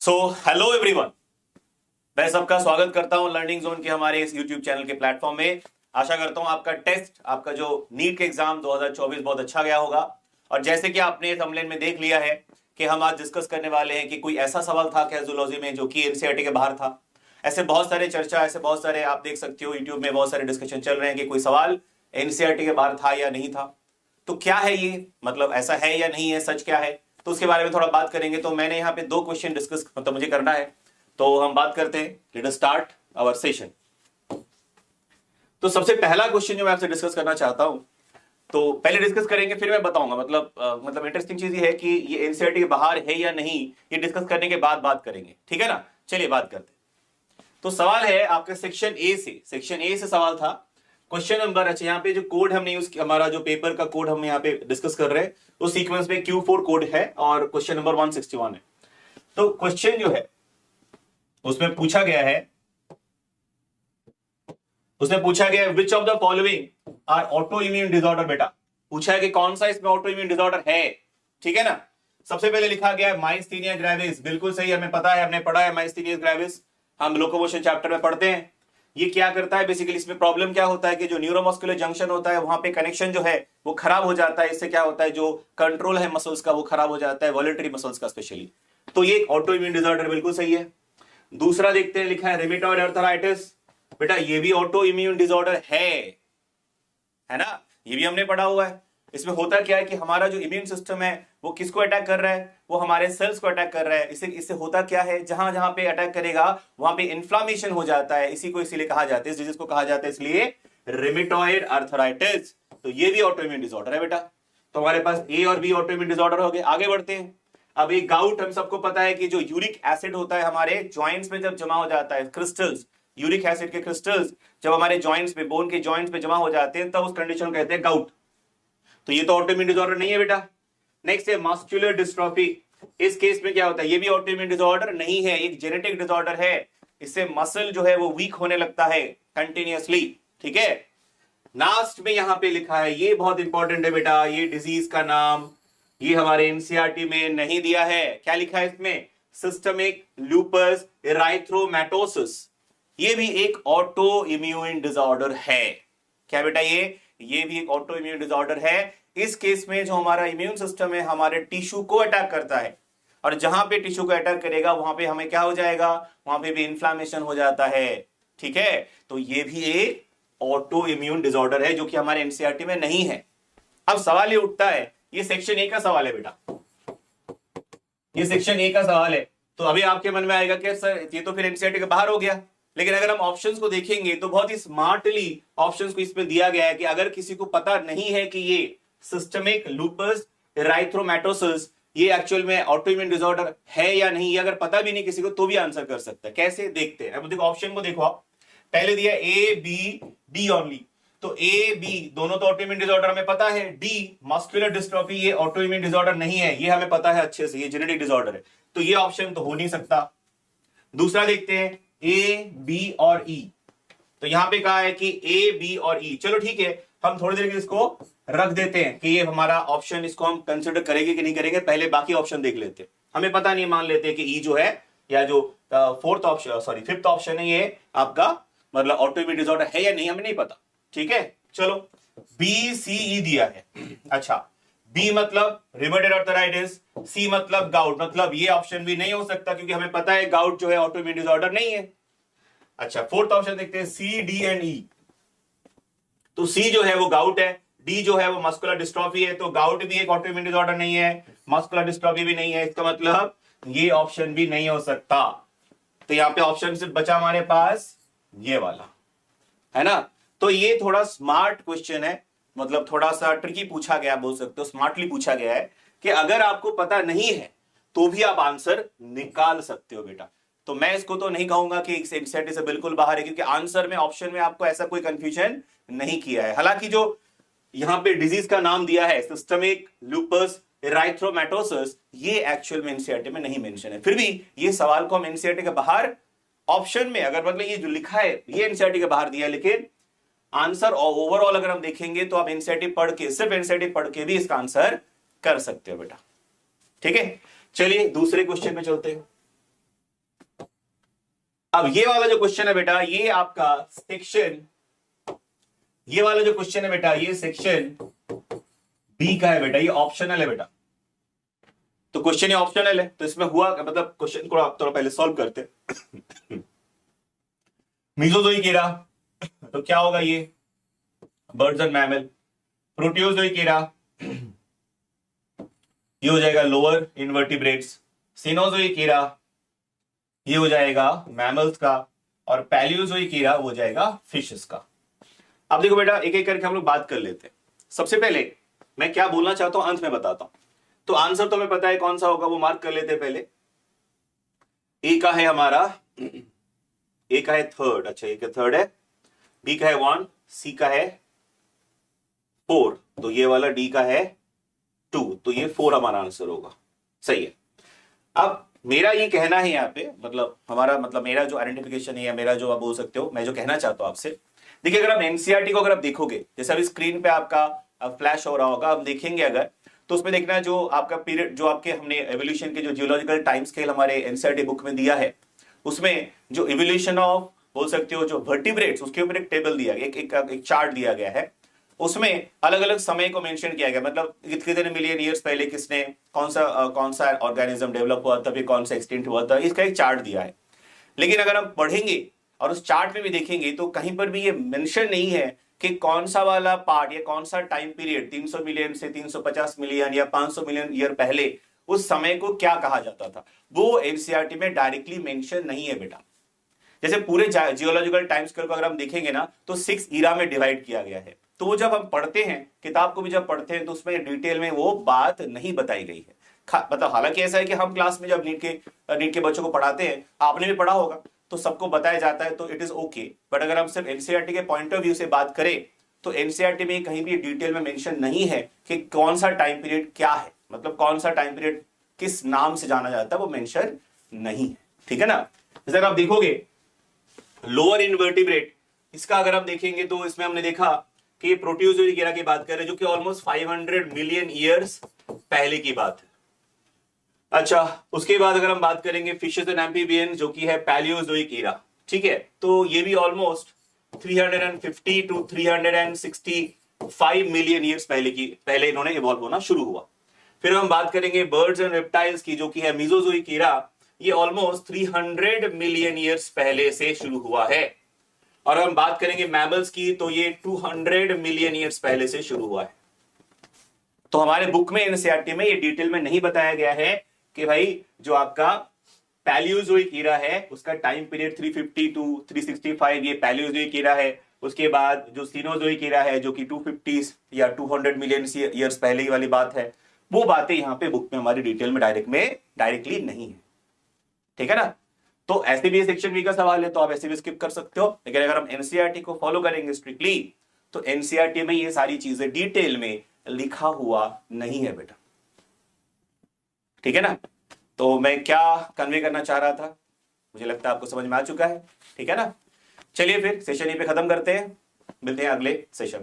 So hello everyone, मैं सबका स्वागत करता हूं लर्निंग जोन के हमारे इस यूट्यूब चैनल के प्लेटफॉर्म में। आशा करता हूं आपका टेस्ट, आपका जो नीट के एग्जाम 2024 बहुत अच्छा गया होगा। और जैसे कि आपने थंबनेल में देख लिया है कि हम आज डिस्कस करने वाले हैं कि कोई ऐसा सवाल था क्या जूलॉजी में जो कि एनसीईआरटी के बाहर था। ऐसे बहुत सारे चर्चा, ऐसे बहुत सारे आप देख सकते हो यूट्यूब में बहुत सारे डिस्कशन चल रहे हैं कि कोई सवाल एनसीईआरटी के बाहर था या नहीं था। तो क्या है ये, मतलब ऐसा है या नहीं है, सच क्या है, तो उसके बारे में थोड़ा बात करेंगे। तो मैंने यहाँ पे दो क्वेश्चन डिस्कस मतलब मुझे करना है, तो हम बात करते हैं। Let us start our session. तो सबसे पहला क्वेश्चन जो मैं आपसे डिस्कस करना चाहता हूं, तो पहले डिस्कस करेंगे फिर मैं बताऊंगा। मतलब इंटरेस्टिंग चीज ये है कि ये एनसीईआरटी के बाहर है या नहीं, ये डिस्कस करने के बाद बात करेंगे, ठीक है ना। चलिए बात करते हैं। तो सवाल है आपका सेक्शन ए से सवाल था। क्वेश्चन नंबर, अच्छा यहाँ पे जो कोड हमने यूज किया, हमारा जो पेपर का कोड हम यहाँ पे डिस्कस कर रहे हैं, उस सीक्वेंस में Q4 कोड है और क्वेश्चन नंबर 161 है। तो क्वेश्चन जो है उसमें पूछा गया है which of the following are autoimmune disorder. बेटा पूछा है कि कौन सा इसमें ऑटो इम्यून डिसऑर्डर है, ठीक है ना। सबसे पहले लिखा गया है माइस्थीनिया ग्रेविस, बिल्कुल सही, हमें पता है, हमने पढ़ा है माइस्थीनिया ग्रेविस, हम लोकोमोशन चैप्टर में पढ़ते हैं। ये क्या करता है बेसिकली, इसमें प्रॉब्लम क्या होता है कि जो न्यूरोमस्कुलर जंक्शन होता है वहां पे कनेक्शन जो है वो खराब हो जाता है। इससे क्या होता है, जो कंट्रोल है मसल्स का वो खराब हो जाता है, वॉलेटरी मसल्स का स्पेशली। तो ये ऑटो इम्यून डिसऑर्डर बिल्कुल सही है। दूसरा देखते हैं, लिखा है रेमिटॉइड अर्थराइटिस। बेटा ये भी ऑटो इम्यून डिसऑर्डर है ना, ये भी हमने पढ़ा हुआ है। इसमें होता क्या है कि हमारा जो इम्यून सिस्टम है वो किसको अटैक कर रहा है, वो हमारे सेल्स को अटैक कर रहा है। इससे होता क्या है, जहां जहां पे अटैक करेगा वहां पे इन्फ्लामेशन हो जाता है। इसी को इसीलिए कहा जाता है, इस डिजीज को कहा जाता है इसलिए रेमिटॉइड अर्थराइटिस। तो ये भी ऑटो इम्यून डिसऑर्डर है बेटा। तो हमारे पास ए और बी ऑटो इम्यून डिसऑर्डर हो गए। आगे बढ़ते हैं। अब एक गाउट, हम सबको पता है कि जो यूरिक एसिड होता है हमारे ज्वाइंट्स में जब जमा हो जाता है, क्रिस्टल्स, यूरिक एसिड के क्रिस्टल्स जब हमारे जॉइंट्स पे, बोन के जॉइंट्स पे जमा हो जाते हैं, तब उस कंडीशन को कहते हैं गाउट। तो ये तो ऑटोइम्यून डिसऑर्डर नहीं है बेटा। नेक्स्ट है मस्कुलर डिस्ट्रॉफी। इस केस में क्या होता है, ये भी ऑटोइम्यून डिसऑर्डर नहीं है, एक जेनेटिक डिसऑर्डर है। इससे मसल जो है वो वीक होने लगता है कंटिन्यूअसली, ठीक है। लास्ट में यहां पे लिखा है, ये बहुत इंपॉर्टेंट है बेटा, ये डिजीज का नाम ये हमारे एनसीईआरटी में नहीं दिया है। क्या लिखा है इसमें, सिस्टमिक लूपस एराइथ्रोमैटोसिस। ये भी एक ऑटो इम्यून डिसऑर्डर है। क्या बेटा, ये भी एक ऑटो इम्यून डिसऑर्डर है। इस केस में जो हमारा इम्यून सिस्टम है हमारे टिश्यू को अटैक करता है, और जहां पे टिश्यू को अटैक करेगा वहां पे हमें क्या हो जाएगा, वहां पे भी इन्फ्लामेशन हो जाता है, ठीक है। तो ये भी एक ऑटो इम्यून डिसऑर्डर है जो कि हमारे एनसीईआरटी में नहीं है। अब सवाल ये उठता है, ये सेक्शन ए का सवाल है बेटा, ये सेक्शन ए का सवाल है। तो अभी आपके मन में आएगा कि सर ये तो फिर एनसीईआरटी के बाहर हो गया। लेकिन अगर हम ऑप्शंस को देखेंगे तो बहुत ही स्मार्टली ऑप्शंस को इसमें दिया गया है कि अगर किसी को पता नहीं है कि ये सिस्टमिक लूपस एराइथ्रोमैटोसिस ये एक्चुअल में ऑटोइम्यून डिसऑर्डर है या नहीं, ये अगर पता भी नहीं किसी को तो भी आंसर कर सकता है। कैसे, देखते हैं। अब देखो ऑप्शन को देखो आप, पहले दिया ए बी डी ओनली। तो ए बी दोनों तो ऑटोइम्यून डिसऑर्डर हमें पता है। डी मस्कुलर डिस्ट्रॉफी ये ऑटोइम्यून डिसऑर्डर नहीं है, ये हमें पता है अच्छे से, ये जेनेटिक डिसऑर्डर है। तो ये ऑप्शन तो हो नहीं सकता। दूसरा देखते हैं ए बी और ई। तो यहां पे कहा है कि ए बी और ई, चलो ठीक है, हम थोड़ी देर के इसको रख देते हैं कि ये हमारा ऑप्शन, इसको हम कंसिडर करेंगे कि नहीं करेंगे, पहले बाकी ऑप्शन देख लेते हैं। हमें पता नहीं, मान लेते हैं कि ई जो है, या जो फिफ्थ ऑप्शन है, ये आपका मतलब ऑटोइम्यून डिसऑर्डर है या नहीं हमें नहीं पता, ठीक है। चलो बी सी ई दिया है। अच्छा, बी मतलब रिमेटेड अर्थराइटिस, सी मतलब गाउट, मतलब ये ऑप्शन भी नहीं हो सकता क्योंकि हमें पता है गाउट जो है ऑटोइम्यून डिसऑर्डर नहीं है। अच्छा, फोर्थ ऑप्शन देखते हैं, सी डी एंड ई। तो सी जो है वो गाउट है, डी जो है वो मस्कुलर डिस्ट्रॉफी है। तो गाउट भी एक ऑटोइम्यून डिसऑर्डर नहीं है, मस्कुलर डिस्ट्रॉफी भी नहीं है, इसका मतलब ये ऑप्शन भी नहीं हो सकता। तो यहां पे ऑप्शन सिर्फ बचा हमारे पास ये वाला, है ना। तो ये थोड़ा स्मार्ट क्वेश्चन है, मतलब थोड़ा सा ट्रिकी पूछा गया, बोल सकते हो स्मार्टली पूछा गया है कि अगर आपको पता नहीं है तो भी आप आंसर निकाल सकते हो बेटा। तो मैं इसको तो नहीं कहूंगा कि एनसीईआरटी से बिल्कुल बाहर है, क्योंकि आंसर में, ऑप्शन में आपको ऐसा कोई कंफ्यूजन नहीं किया है। हालांकि जो यहां पे डिजीज का नाम दिया है सिस्टमिक लूपस एराइथ्रोमैटोसिस, ये एक्चुअल में एनसीईआरटी में नहीं मेंशन है। फिर भी ये सवाल को हम एनसीईआरटी के बाहर ऑप्शन में, अगर मतलब ये जो लिखा है ये एनसीईआरटी के बाहर दिया है, लेकिन आंसर ओवरऑल अगर हम देखेंगे तो आप एनसीईआरटी पढ़ के, सिर्फ एनसीईआरटी पढ़ के भी इसका आंसर कर सकते हो बेटा, ठीक है। चलिए दूसरे क्वेश्चन में चलते हैं। अब ये वाला जो क्वेश्चन है बेटा, ये आपका सेक्शन, ये वाला जो क्वेश्चन है बेटा, ये सेक्शन बी का है बेटा, ये ऑप्शनल है बेटा। तो क्वेश्चन ये ऑप्शनल है, तो इसमें हुआ मतलब क्वेश्चन को आप थोड़ा पहले सॉल्व करते। मीजोजोइक एरा, तो क्या होगा ये, बर्ड्स एंड मैमल। प्रोटियोजोइक एरा, ये हो जाएगा लोअर इनवर्टिब्रेट्स। सिनोजोइक एरा, ये हो जाएगा मैमल्स का। और पैलियोजोइक एरा हो जाएगा फिशेस का। अब देखो बेटा, एक एक करके हम लोग बात कर लेते हैं। सबसे पहले मैं क्या बोलना चाहता हूं अंत में बताता हूं। तो आंसर तो हमें पता है कौन सा होगा, वो मार्क कर लेते हैं पहले। ए का है हमारा, ए का है थर्ड, अच्छा ए का थर्ड है, बी का है 1, सी का है 4, तो ये वाला डी का है 2, तो ये 4 हमारा आंसर होगा। सही है। अब मेरा ये कहना है यहाँ पे, मतलब हमारा मतलब मेरा जो आइडेंटिफिकेशन है, या मेरा जो आप बोल सकते हो, मैं जो कहना चाहता हूं आपसे, देखिए अगर आप एनसीईआरटी को अगर आप देखोगे, जैसे अभी स्क्रीन पे आपका फ्लैश हो रहा होगा, आप देखेंगे अगर, तो उसमें देखना जो आपका पीरियड, जो आपके हमने एवोल्यूशन के जो जियोलॉजिकल टाइम स्केल हमारे एनसीईआरटी बुक में दिया है, उसमें जो इवोल्यूशन ऑफ बोल सकते हो जो वर्टिब्रेट्स, उसके ऊपर एक टेबल दिया गया, एक चार्ट दिया गया है। उसमें अलग अलग समय को मेंशन किया गया, मतलब कितने मिलियन ईयर्स पहले किसने कौन सा ऑर्गेनिज्म डेवलप हुआ था, फिर कौन सा एक्सटिंक्ट हुआ था, इसका एक चार्ट दिया है। लेकिन अगर हम पढ़ेंगे और उस चार्ट में भी देखेंगे, तो कहीं पर भी ये मेंशन नहीं है कि कौन सा वाला पार्ट या कौन सा टाइम पीरियड 300 मिलियन से 350 मिलियन या 500 मिलियन ईयर पहले उस समय को क्या कहा जाता था, वो एनसीईआरटी में डायरेक्टली मेंशन नहीं है बेटा। जैसे पूरे जियोलॉजिकल टाइम स्केल को अगर हम देखेंगे ना, तो 6 ईरा में डिवाइड किया गया है। तो वो जब हम पढ़ते हैं, किताब को भी जब पढ़ते हैं, तो उसमें डिटेल में वो बात नहीं बताई गई है। मतलब हालांकि ऐसा है कि हम क्लास में जब नीट के बच्चों को पढ़ाते हैं, आपने भी पढ़ा होगा, तो सबको बताया जाता है, तो इट इज ओके। बट अगर हम सिर्फ एनसीईआरटी के पॉइंट ऑफ व्यू से बात करें, तो एनसीईआरटी में कहीं भी डिटेल में मेंशन नहीं है कि कौन सा टाइम पीरियड क्या है, मतलब कौन सा टाइम पीरियड किस नाम से जाना जाता है, वो मेंशन नहीं है। ठीक है ना। जैसे अगर आप देखोगे लोअर इनवर्टिब्रेट, इसका अगर आप देखेंगे तो इसमें हमने देखा कि प्रोटियोजोइक एरा की बात कर रहे हैं, जो कि ऑलमोस्ट 500 मिलियन ईयर्स पहले की बात है। अच्छा, उसके बाद अगर हम बात करेंगे फिशेस एंड एम्फीबियन, जो कि है पैलियोजोइक एरा। ठीक है, तो ये भी ऑलमोस्ट 350 टू 365 मिलियन ईयर्स पहले इन्होंने इवॉल्व होना शुरू हुआ। फिर हम बात करेंगे बर्ड्स एंड रेप्टाइल्स की, जो कि है मीजोजोइक एरा, ये ऑलमोस्ट 300 मिलियन ईयर्स पहले से शुरू हुआ है। और हम बात करेंगे मैमल्स की, तो ये 200 मिलियन ईयर्स पहले से शुरू हुआ है। तो हमारे बुक में एनसीईआरटी में ये डिटेल में नहीं बताया गया है कि भाई जो आपका पैलियोजोइक एरा है उसका टाइम पीरियड 350 टू 365 ये पैलियोजोइक एरा है। उसके बाद जो सीनोजोइक एरा है, जो कि 250 या 200 मिलियन ईयर्स पहले ही वाली बात है, वो बातें यहाँ पे बुक में हमारी डिटेल में डायरेक्टली नहीं है। ठीक है ना। तो ऐसे भी सेक्शन बी का सवाल है, तो आप ऐसे भी स्किप कर सकते हो। लेकिन अगर हम एनसीईआरटी को फॉलो करेंगे स्ट्रिक्टली, तो एनसीईआरटी में ये सारी चीजें डिटेल में लिखा हुआ नहीं है बेटा। ठीक है ना। तो मैं क्या कन्वे करना चाह रहा था, मुझे लगता है आपको समझ में आ चुका है। ठीक है ना। चलिए फिर सेशन यहीं पे खत्म करते हैं, मिलते हैं अगले सेशन में।